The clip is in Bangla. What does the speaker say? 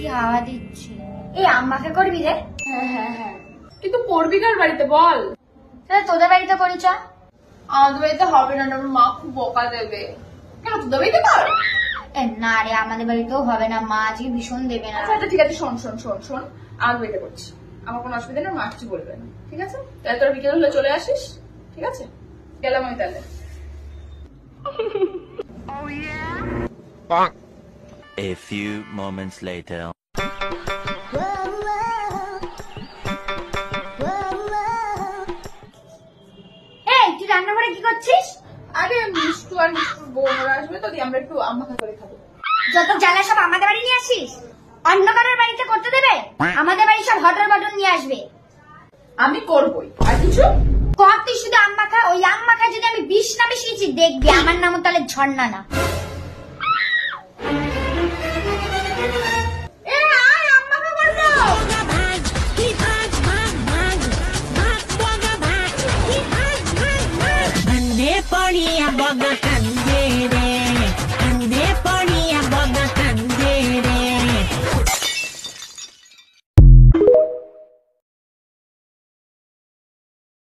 কি হাওয়া দিচ্ছে। এই আম্মাকে করবি রে? হ্যাঁ কিন্তু করবি কার বাড়িতে বল? তোদের বাড়িতে করি চ। আমাদের বাড়িতে হবে না, আমার মা খুব বকা দেবে। কেন তোদের বাড়িতে কর? না রে, আমাদের বাড়িতেও হবে না, মা আজকে ভীষণ দেবে না। আচ্ছা ঠিক আছে, শোন আমাদের বাড়িতে করছি, আমার কোনো অসুবিধা নেই, মা কিছু বলবে না, ঠিক আছে? তাহলে তোরা বিকেল হলে চলে আসিস, ঠিক আছে? গেলাম আমি তাহলে। A few moments later. এই তুই রান্নাঘরে কি করছিস? আরে মিষ্টু আর মিষ্টুর বউরা আসবে তো, আমরা একটু আম্মাখা করে খাবো। যত জ্বালা সব আমাদের বাড়ি নিয়ে আসিস। অন্য কারোর বাড়িতে করতে দেবে? আমাদের বাড়ি সব হটর বটন নিয়ে আসবে। আমি করবই, আর কিছু কর তুই শুধু আম্মা খা। ওই আম্মা খা যদি আমি বিষ না মিশিয়েছি দেখবি, আমার নামও তাহলে ঝর্ণা না। Bande poriya baga kande